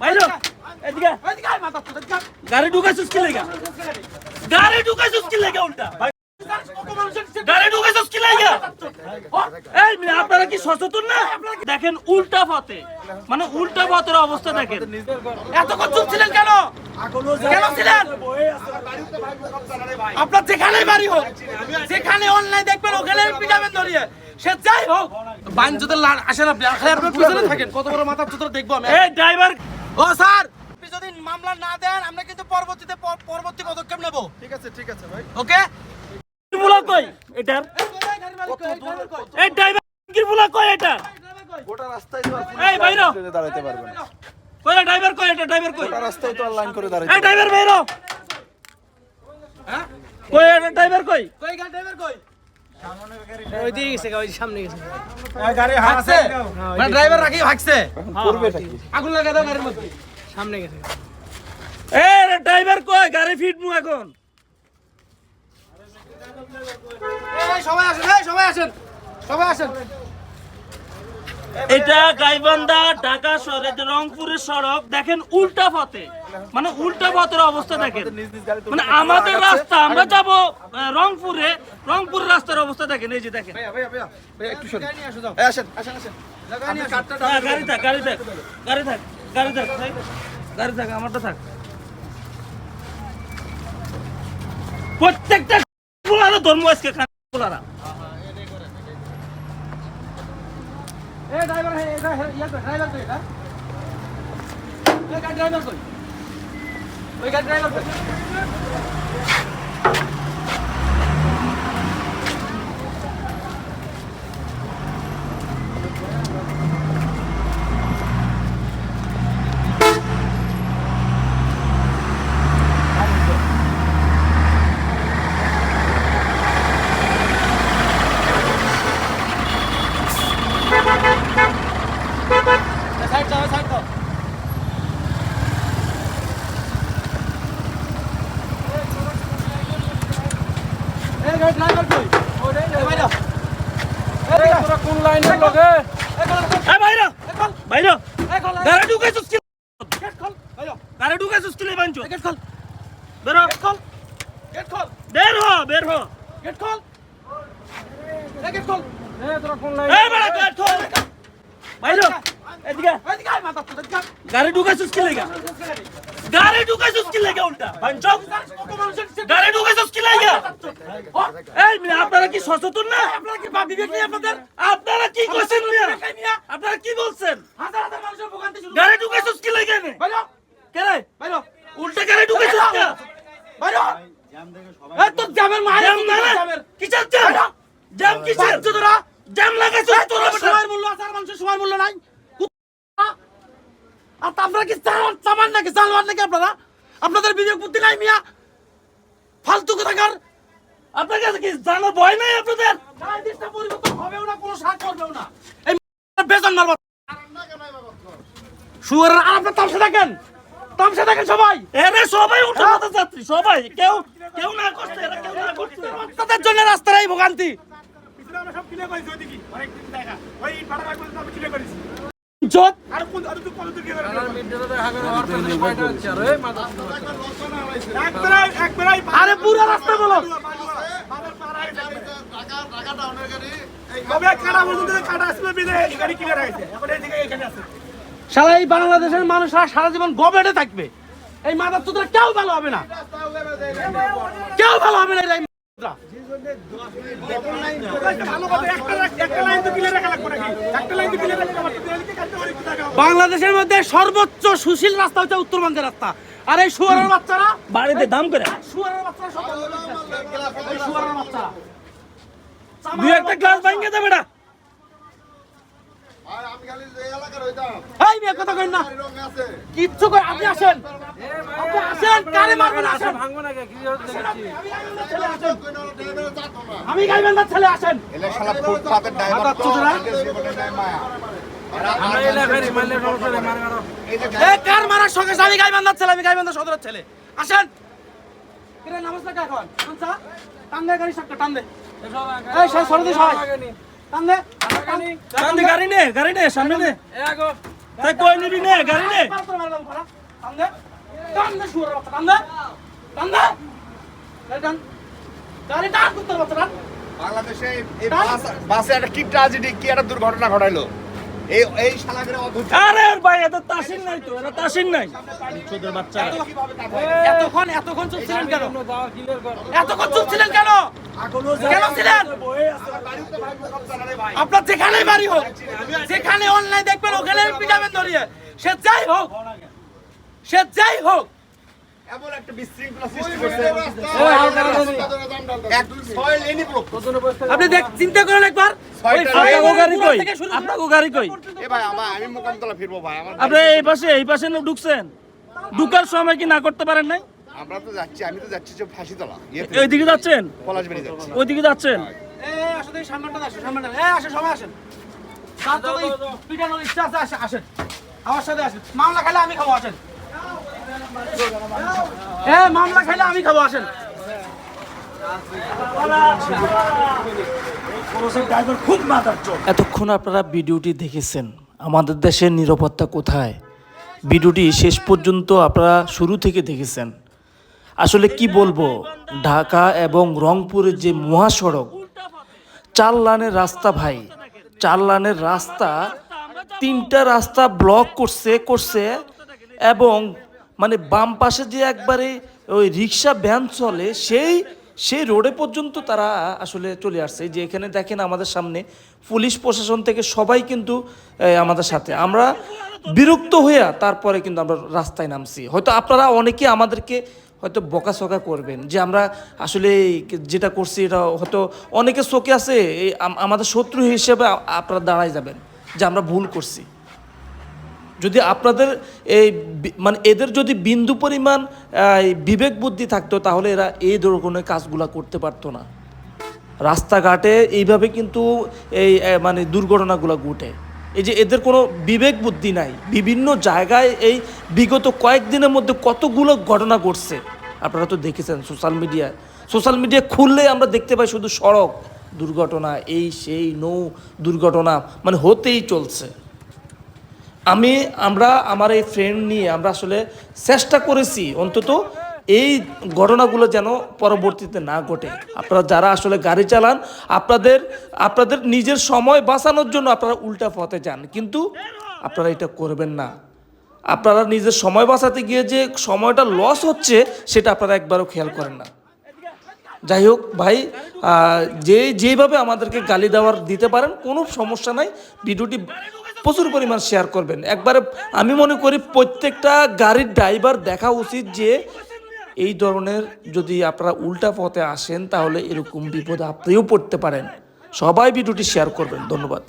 বাইরো এদিকে গাড়ি ঢুকাইছিস কি লাগা গাড়ি ঢুকাইছিস কি লাগা উল্টা গাড়ি ঢুকাইছিস কি লাগা এই মিয়া আপনারা কি সচেতন না দেখেন উল্টা পথে মানে উল্টা পথের অবস্থা দেখেন এতক্ষণ চুপ ছিলেন কেন কেন ছিলেন আপনার যেখানেই বাড়ি হোক যেখানে অনলাইন দেখবেন ওখানে পিটাবেন ধরিয়ে সে যাই হোক বাইন যদি আসেন আপনি আপনার পিছনে থাকেন কত বড় মাথা চুতর দেখবো আমি এই ড্রাইভার ও স্যার আপনি যদি মামলা না দেন আমরা কিন্তু পরবর্তী পদক্ষেপ নেব ঠিক আছে ভাই ওকে বুলা কই এটার এই ড্রাইভার কি বুলা কই এটা গোটা রাস্তায় তো এই বাইরো দাঁড়াতে পারবে না কই ড্রাইভার কই এটা ড্রাইভার কই গোটা রাস্তায় তো লাইন করে দাঁড়াতে এই ড্রাইভার বাইরো হ্যাঁ কই এটা ড্রাইভার কই কই গাড়ি ড্রাইভার কই ওই দিকে গেছে ওই সামনে গেছে গাড়ি হাঁকছে মানে ড্রাইভার রাখি হাঁকছে করবে নাকি আগুন লাগা দাও গাড়ির মধ্যে সামনে গেছে এই ড্রাইভার কই গাড়ি ফিটমু এখন এই সবাই আসেন এটা গাইবান্ধা ঢাকা শহরের রংপুরের সড়ক দেখেন উল্টা পথে মানে উল্টা পথের অবস্থা দেখেন মানে আমাদের রাস্তা আমরা যাব রংপুরের রাস্তার অবস্থা দেখেন এই যে দেখেন ভাই একটু সরে আসেন গাড়ি থাক আমারটা থাক প্রত্যেকটা পুলারা ধর্ম আজকে খান পুলারা এই ড্রাইভার ড্রাইভার কই না এই গাড়ি ড্রাইভার কই ওই গাড়ি ড্রাইভার কই কোন লাইনের লগে গাড়ি ঢুকাইছিস কি গাড়ি ঢুকাইছিস কি বাঞ্চো গেট খোল বেরো বের হ গেট খোল গেট খোল তোরা কোন লাইন এই বড় গেট খোল বাইরো এদিকে গাড়ি ঢুকাইছিস কি লাগা গাড়ি ঢুকাইছিস কি লাগা উল্টা বাঞ্চো গাড়ি ঢুকাইছিস কি লাগা এই মিয়া আপনারা কি সচেতন না আপনারা কি বিবেক নেই আপনারা কি কইছেন মিয়া আপনারা কি বলছেন হাজার হাজার মানুষের ভোগান্তি শুরু গাড়ি ঢুকাইছিস কি লাগা নে বাইরো কে রে বাইরো উল্টা গাড়ি ঢুকাইছিস কি বাইরো এই তো জামের মায়ের জামের কি চাচ্ছে জাম কি চাচ্ছে তোরা জাম লাগাইছিস তোরা সময়ের মূল্য আছে আর মানুষের সময়ের মূল্য নাই আর আপনারা কি সামান নাকি সালমান নাকি আপনাদের বিবেক বুদ্ধি নাই মিয়া ফালতু কথাকার আপনার কাছে কি জানার ভয় নাই আপনাদের দেশটা পরিবর্তন হবেও না কোনো সাহায্য করবেও না এই বেতন মারব শুয়ার আর আপনার তামসা দেখেন সবাই এরে সবাই উঠে মাথা যাত্রী সবাই কেউ না করছে এরা কেউ না করছে তাদের জন্য রাস্তার এই ভোগান্তি আমরা সব ক্লিয়ার করেছি ওইদিকে অনেকদিন দেখা ওই ইট ভাড়া করে আমরা ক্লিয়ার করেছি জোত আর কোন আর তুই কোন তুই কি করে মিডলে হাগের হওয়ার পর কয়টা হচ্ছে আরে মাথা একবারই আরে পুরো রাস্তা বলো ঢাকা টাউনের গাড়ি কবে কাটা বলতে কাটা আসবে বিলে গাড়ি ক্লিয়ার হয়েছে এখন এইদিকে এখানে আছে শালা এই বাংলাদেশের মানুষরা সারা জীবন গবেটে থাকবে এই মাদার চোদরা কেউ ভালো হবে না কেউ ভালো হবে না এই মাদাররা বাংলাদেশের মধ্যে সর্বোচ্চ সুশীল রাস্তা হচ্ছে উত্তরবঙ্গের রাস্তা আর এই শুয়ারের বাচ্চারা বাড়িতে দাম করে শুয়ারের বাচ্চারা সব শুয়ারের বাচ্চারা দুই একটা গ্লাস ভাঙিয়ে দেবে না আমি খালি এই এলাকার হইতাম এই মিয়া কথা কই না কিচ্ছু কই আপনি আসেন কারে মারবেন আসেন ভাঙবো না কি দেখছি আমি গাইবান্ধার ছেলে আসেন এলে শালা ফুটপাতের ড্রাইভার তো জীবনে নাই মায়া আমরা এলাকার মারলে সমস্যা নেই মারো এই কার মারার সঙ্গে আমি গাইবান্ধার ছেলে আমি গাইবান্ধা সদরের ছেলে আসেন কিরে নামাজ না এখন আচ্ছা টান দে গাড়ি সবটা টান দে এই সব সরে দে সবাই টান দে গাড়ি নে সামনে নে এগো তাই কই নিবি নে গাড়ি নে টান দে শুয়োরের বাচ্চা, টান দে, টান দে, টান, গাড়ি টান করতে বাচ্চা, টান। বাংলাদেশে এই বাসে একটা কি ট্র্যাজেডি, কি একটা দুর্ঘটনা ঘটাইলো এই শালাগের অধৈর্য। আরে ভাই এটা তাসিন নাই তো, এটা তাসিন নাই। ছোটদের বাচ্চা এতক্ষণ চুপ ছিলেন কেন? দাওয়া ক্লিয়ার কর। এতক্ষণ চুপ ছিলেন কেন? কেন ছিলেন? আপনার যেখানেই বাড়ি হোক, যেখানে অনলাইন দেখবেন ওখানে পিটাবেন ধরিয়ে, সে যাই হোক, সে যাই হোক। এমন একটা বিশৃঙ্খলা সৃষ্টি করছে এক ছয় লেনই ব্লক। আপনি চিন্তা করেন একবার, ওই আপনাকে গাড়ি কই, আপনাকে গাড়ি কই? এ ভাই আমি মোকামতলা ফিরবো ভাই, আমার আপনি এই পাশে না ঢুকছেন, ঢুকার সময় কি না করতে পারেন নাই? আমরা তো যাচ্ছি, আমি তো যাচ্ছি যে ফাঁসিতলা, ওইদিকে যাচ্ছেন, পলাশবাড়ি যাচ্ছি। ওইদিকে যাচ্ছেন। আসেন সামনেটা আসেন, সামনেটা আসেন, সবাই আসেন। পিটানোর ইচ্ছা আছে, আসেন আমার সাথে আসেন। মামলা খেলে আমি খাবো, আসেন। মামলা খেলে আমি খাবো, আসেন। এতক্ষণ আপনারা ভিডিওটি দেখেছেন আমাদের দেশের নিরাপত্তা কোথায়। ভিডিওটি শেষ পর্যন্ত আপনারা শুরু থেকে দেখেছেন। আসলে কি বলবো, ঢাকা এবং রংপুরের যে মহাসড়ক, 4 লাইনের রাস্তা ভাই, 4 লাইনের রাস্তা, 3টা রাস্তা ব্লক করছে এবং মানে বাম পাশে যে একবারে ওই রিক্সা ভ্যান চলে সেই রোডে পর্যন্ত তারা আসলে চলে আসছে। যে এখানে দেখেন আমাদের সামনে পুলিশ প্রশাসন থেকে সবাই কিন্তু আমাদের সাথে, আমরা বিরক্ত হইয়া তারপরে কিন্তু আমরা রাস্তায় নামছি। হয়তো আপনারা অনেকে আমাদেরকে হয়তো বকাঝকা করবেন যে আমরা আসলে যেটা করছি এটা হয়তো অনেকে চোখে আছে আমাদের শত্রু হিসেবে আপনারা দাঁড়ায় যাবেন যে আমরা ভুল করছি। যদি আপনাদের এই মানে এদের যদি বিন্দু পরিমাণ বিবেক বুদ্ধি থাকতো তাহলে এরা এই ধরনের কাজগুলো করতে পারতো না। রাস্তাঘাটে এইভাবে কিন্তু এই মানে দুর্ঘটনাগুলো ঘটে। এই যে এদের কোনো বিবেক বুদ্ধি নাই। বিভিন্ন জায়গায় এই বিগত কয়েকদিনের মধ্যে কতগুলো ঘটনা ঘটছে আপনারা তো দেখেছেন সোশ্যাল মিডিয়া খুললে আমরা দেখতে পাই শুধু সড়ক দুর্ঘটনা, এই সেই নৌ দুর্ঘটনা মানে হতেই চলছে। আমরা আমার এই ফ্রেন্ড নিয়ে আমরা আসলে চেষ্টা করেছি অন্তত এই ঘটনাগুলো যেন পরবর্তীতে না ঘটে। আপনারা যারা আসলে গাড়ি চালান আপনাদের নিজের সময় বাঁচানোর জন্য আপনারা উল্টা পথে যান, কিন্তু আপনারা এটা করবেন না। আপনারা নিজের সময় বাঁচাতে গিয়ে যে সময়টা লস হচ্ছে সেটা আপনারা একবারও খেয়াল করেন না। যাই হোক ভাই, যেভাবে আমাদেরকে গালি দিতে পারেন কোনো সমস্যা নাই, ভিডিওটি প্রচুর পরিমাণ শেয়ার করবেন। একবারে আমি মনে করি প্রত্যেকটা গাড়ির ড্রাইভার দেখা উচিত যে এই ধরনের যদি আপনারা উল্টা পথে আসেন তাহলে এরকম বিপদে আপনিও পড়তে পারেন। সবাই ভিডিওটি শেয়ার করবেন। ধন্যবাদ।